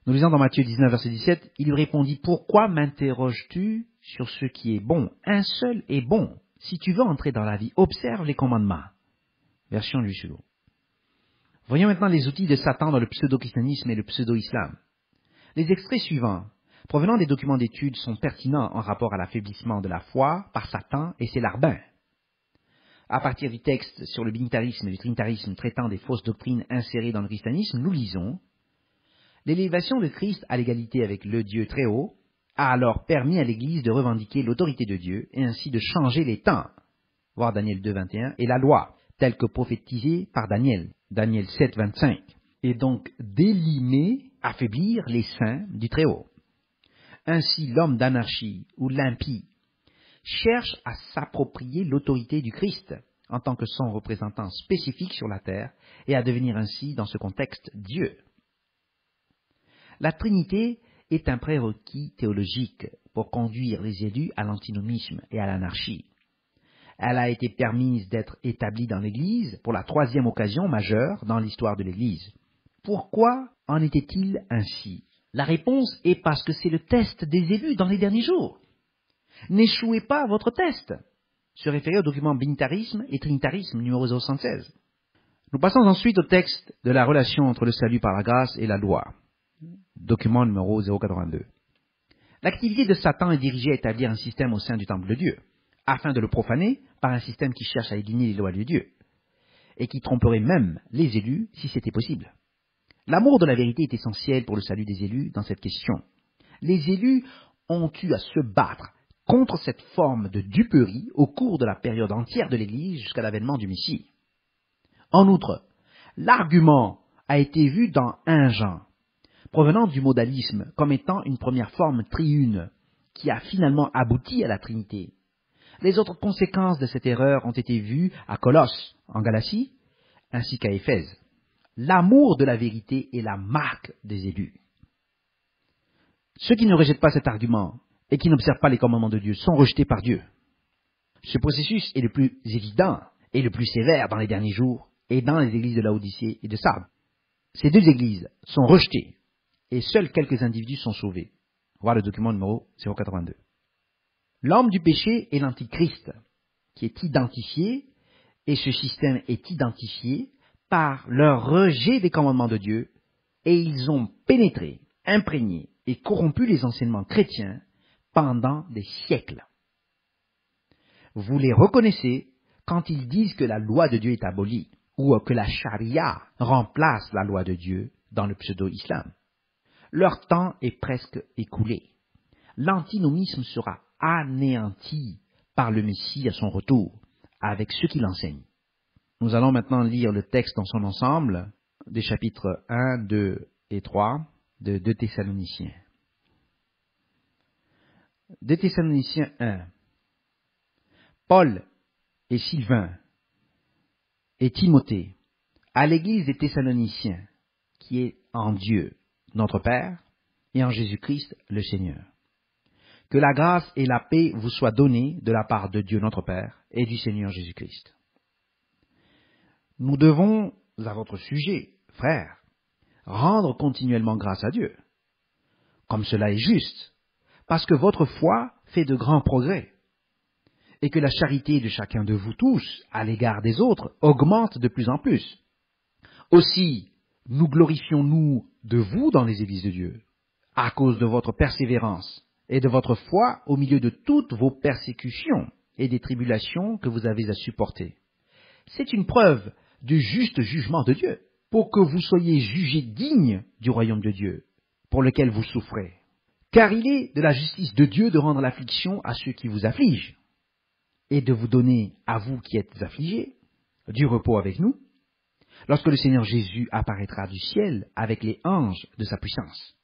Nous lisons dans Matthieu 19, verset 17, « Il lui répondit, « Pourquoi m'interroges-tu sur ce qui est bon? Un seul est bon. Si tu veux entrer dans la vie, observe les commandements. » Version du second. Voyons maintenant les outils de Satan dans le pseudo-christianisme et le pseudo-islam. Les extraits suivants, provenant des documents d'études, sont pertinents en rapport à l'affaiblissement de la foi par Satan et ses larbins. À partir du texte sur le binitarisme et le trinitarisme traitant des fausses doctrines insérées dans le christianisme, nous lisons « L'élévation de Christ à l'égalité avec le Dieu très haut a alors permis à l'Église de revendiquer l'autorité de Dieu et ainsi de changer les temps, voir Daniel 2, 21, et la loi, telle que prophétisée par Daniel, Daniel 7, 25, et donc d'élimer, affaiblir les saints du Très-Haut. Ainsi, l'homme d'anarchie ou l'impie cherche à s'approprier l'autorité du Christ en tant que son représentant spécifique sur la terre et à devenir ainsi, dans ce contexte, Dieu. La Trinité est un prérequis théologique pour conduire les élus à l'antinomisme et à l'anarchie. Elle a été permise d'être établie dans l'Église pour la 3e occasion majeure dans l'histoire de l'Église. Pourquoi en était-il ainsi? La réponse est parce que c'est le test des élus dans les derniers jours. N'échouez pas à votre test. Se référer au document Binitarisme et Trinitarisme numéro 076. Nous passons ensuite au texte de la relation entre le salut par la grâce et la loi. Document numéro 082. L'activité de Satan est dirigée à établir un système au sein du temple de Dieu, afin de le profaner par un système qui cherche à éliminer les lois de Dieu, et qui tromperait même les élus si c'était possible. L'amour de la vérité est essentiel pour le salut des élus dans cette question. Les élus ont eu à se battre contre cette forme de duperie au cours de la période entière de l'Église jusqu'à l'avènement du Messie. En outre, l'argument a été vu dans 1 Jean, provenant du modalisme comme étant une première forme triune, qui a finalement abouti à la Trinité. Les autres conséquences de cette erreur ont été vues à Colosse, en Galatie, ainsi qu'à Éphèse. L'amour de la vérité est la marque des élus. Ceux qui ne rejettent pas cet argument et qui n'observent pas les commandements de Dieu sont rejetés par Dieu. Ce processus est le plus évident et le plus sévère dans les derniers jours et dans les églises de Laodicée et de Sardes. Ces 2 églises sont rejetées et seuls quelques individus sont sauvés. Voir le document numéro 082. L'homme du péché est l'antichrist, qui est identifié, et ce système est identifié par leur rejet des commandements de Dieu, et ils ont pénétré, imprégné et corrompu les enseignements chrétiens pendant des siècles. Vous les reconnaissez quand ils disent que la loi de Dieu est abolie, ou que la charia remplace la loi de Dieu dans le pseudo-islam. Leur temps est presque écoulé. L'antinomisme sera anéanti par le Messie à son retour, avec ceux qui l'enseignent. Nous allons maintenant lire le texte dans son ensemble, des chapitres 1, 2 et 3 de 2 Thessaloniciens. 2 Thessaloniciens 1. Paul et Sylvain et Timothée, à l'église des Thessaloniciens, qui est en Dieu, notre Père, et en Jésus-Christ, le Seigneur. Que la grâce et la paix vous soient données de la part de Dieu notre Père et du Seigneur Jésus-Christ. Nous devons, à votre sujet, frères, rendre continuellement grâce à Dieu, comme cela est juste, parce que votre foi fait de grands progrès, et que la charité de chacun de vous tous à l'égard des autres augmente de plus en plus. Aussi, nous glorifions-nous de vous dans les églises de Dieu, à cause de votre persévérance et de votre foi au milieu de toutes vos persécutions et des tribulations que vous avez à supporter. C'est une preuve du juste jugement de Dieu, pour que vous soyez jugés dignes du royaume de Dieu, pour lequel vous souffrez. Car il est de la justice de Dieu de rendre l'affliction à ceux qui vous affligent, et de vous donner, à vous qui êtes affligés, du repos avec nous, lorsque le Seigneur Jésus apparaîtra du ciel avec les anges de sa puissance,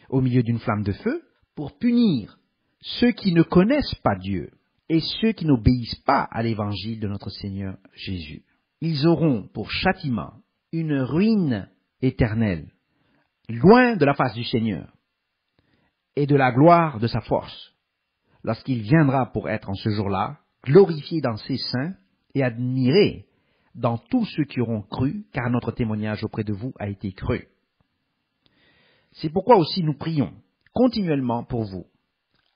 au milieu d'une flamme de feu, pour punir ceux qui ne connaissent pas Dieu et ceux qui n'obéissent pas à l'évangile de notre Seigneur Jésus. Ils auront pour châtiment une ruine éternelle, loin de la face du Seigneur et de la gloire de sa force, lorsqu'il viendra pour être en ce jour-là glorifié dans ses saints et admiré dans tous ceux qui auront cru, car notre témoignage auprès de vous a été cru. C'est pourquoi aussi nous prions continuellement pour vous,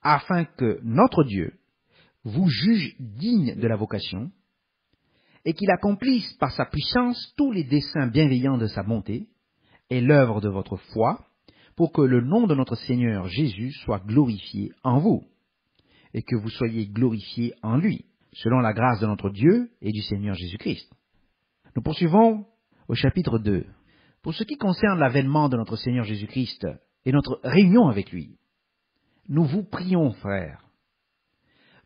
afin que notre Dieu vous juge digne de la vocation, et qu'il accomplisse par sa puissance tous les desseins bienveillants de sa bonté et l'œuvre de votre foi, pour que le nom de notre Seigneur Jésus soit glorifié en vous, et que vous soyez glorifiés en lui, selon la grâce de notre Dieu et du Seigneur Jésus-Christ. Nous poursuivons au chapitre 2. Pour ce qui concerne l'avènement de notre Seigneur Jésus-Christ et notre réunion avec lui, nous vous prions, frères,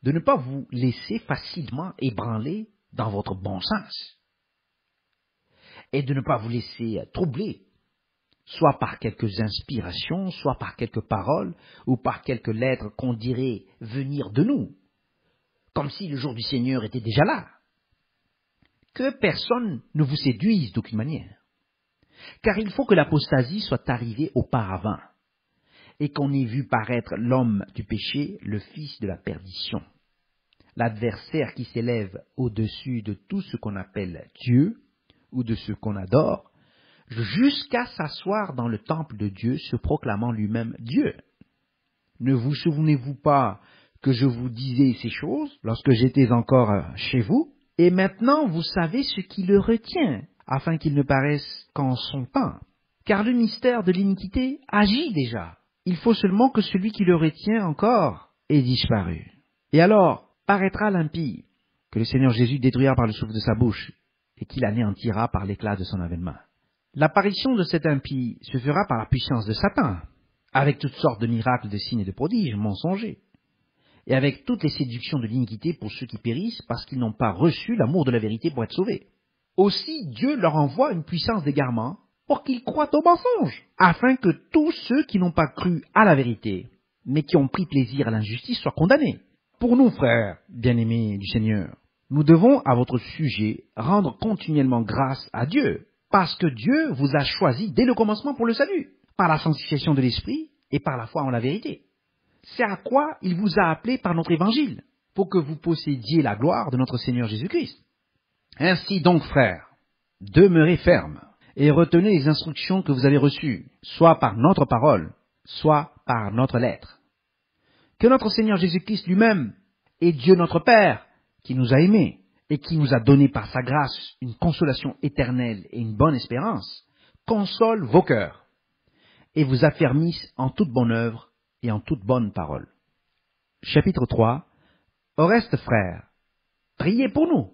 de ne pas vous laisser facilement ébranler dans votre bon sens, et de ne pas vous laisser troubler, soit par quelques inspirations, soit par quelques paroles, ou par quelques lettres qu'on dirait venir de nous, comme si le jour du Seigneur était déjà là. Que personne ne vous séduise d'aucune manière, car il faut que l'apostasie soit arrivée auparavant, et qu'on ait vu paraître l'homme du péché, le fils de la perdition, l'adversaire qui s'élève au-dessus de tout ce qu'on appelle Dieu, ou de ce qu'on adore, jusqu'à s'asseoir dans le temple de Dieu, se proclamant lui-même Dieu. Ne vous souvenez-vous pas que je vous disais ces choses lorsque j'étais encore chez vous? Et maintenant vous savez ce qui le retient, afin qu'il ne paraisse qu'en son temps. Car le mystère de l'iniquité agit déjà. Il faut seulement que celui qui le retient encore ait disparu. Et alors paraîtra l'impie, que le Seigneur Jésus détruira par le souffle de sa bouche, et qu'il anéantira par l'éclat de son avènement. L'apparition de cet impie se fera par la puissance de Satan, avec toutes sortes de miracles, de signes et de prodiges mensongers, et avec toutes les séductions de l'iniquité pour ceux qui périssent parce qu'ils n'ont pas reçu l'amour de la vérité pour être sauvés. Aussi Dieu leur envoie une puissance d'égarement pour qu'ils croient au mensonge, afin que tous ceux qui n'ont pas cru à la vérité, mais qui ont pris plaisir à l'injustice, soient condamnés. Pour nous, frères bien-aimés du Seigneur, nous devons, à votre sujet, rendre continuellement grâce à Dieu, parce que Dieu vous a choisi dès le commencement pour le salut, par la sanctification de l'Esprit et par la foi en la vérité. C'est à quoi il vous a appelé par notre évangile, pour que vous possédiez la gloire de notre Seigneur Jésus-Christ. Ainsi donc, frères, demeurez fermes et retenez les instructions que vous avez reçues, soit par notre parole, soit par notre lettre. Que notre Seigneur Jésus-Christ lui-même et Dieu notre Père, qui nous a aimés et qui nous a donné par sa grâce une consolation éternelle et une bonne espérance, console vos cœurs et vous affermisse en toute bonne œuvre et en toute bonne parole. Chapitre 3. Au reste, frères, priez pour nous,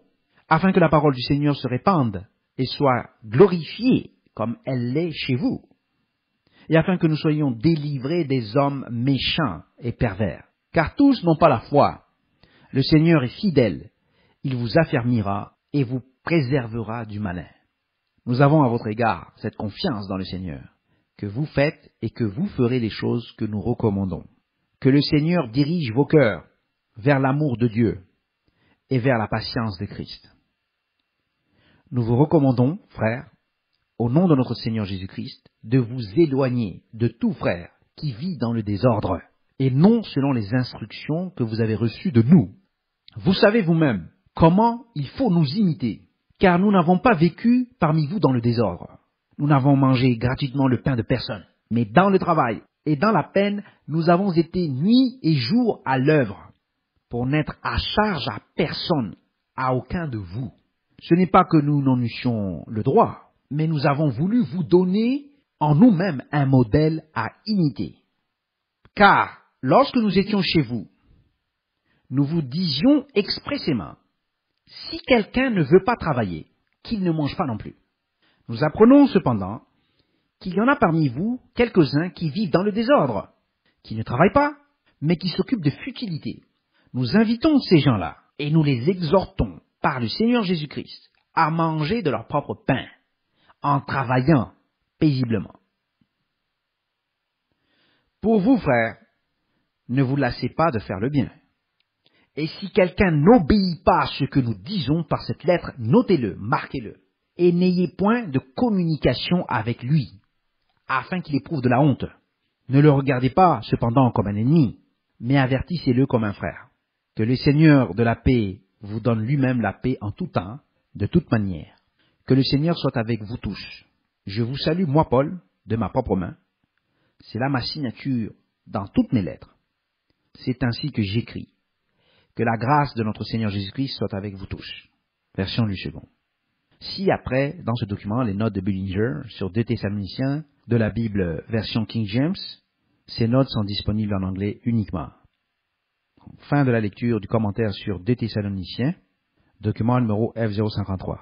afin que la parole du Seigneur se répande et soit glorifiée comme elle l'est chez vous, et afin que nous soyons délivrés des hommes méchants et pervers. Car tous n'ont pas la foi. Le Seigneur est fidèle, il vous affermira et vous préservera du malin. Nous avons à votre égard cette confiance dans le Seigneur, que vous faites et que vous ferez les choses que nous recommandons. Que le Seigneur dirige vos cœurs vers l'amour de Dieu et vers la patience de Christ. Nous vous recommandons, frères, au nom de notre Seigneur Jésus-Christ, de vous éloigner de tout frère qui vit dans le désordre, et non selon les instructions que vous avez reçues de nous. Vous savez vous-même comment il faut nous imiter, car nous n'avons pas vécu parmi vous dans le désordre. Nous n'avons mangé gratuitement le pain de personne, mais dans le travail et dans la peine, nous avons été nuit et jour à l'œuvre, pour n'être à charge à personne, à aucun de vous. Ce n'est pas que nous n'en eussions le droit, mais nous avons voulu vous donner en nous-mêmes un modèle à imiter. Car, lorsque nous étions chez vous, nous vous disions expressément, si quelqu'un ne veut pas travailler, qu'il ne mange pas non plus. Nous apprenons cependant qu'il y en a parmi vous quelques-uns qui vivent dans le désordre, qui ne travaillent pas, mais qui s'occupent de futilités. Nous invitons ces gens-là et nous les exhortons par le Seigneur Jésus-Christ à manger de leur propre pain, en travaillant paisiblement. Pour vous, frères, ne vous lassez pas de faire le bien. Et si quelqu'un n'obéit pas à ce que nous disons par cette lettre, notez-le, marquez-le, et n'ayez point de communication avec lui, afin qu'il éprouve de la honte. Ne le regardez pas, cependant, comme un ennemi, mais avertissez-le comme un frère. Que le Seigneur de la paix vous donne lui-même la paix en tout temps, de toute manière. Que le Seigneur soit avec vous tous. Je vous salue, moi, Paul, de ma propre main. C'est là ma signature dans toutes mes lettres. C'est ainsi que j'écris. Que la grâce de notre Seigneur Jésus-Christ soit avec vous tous. Version Louis II. Si après, dans ce document, les notes de Bullinger sur 2 Thessaloniciens de la Bible version King James, ces notes sont disponibles en anglais uniquement. Fin de la lecture du commentaire sur 2 Thessaloniciens, document numéro F053.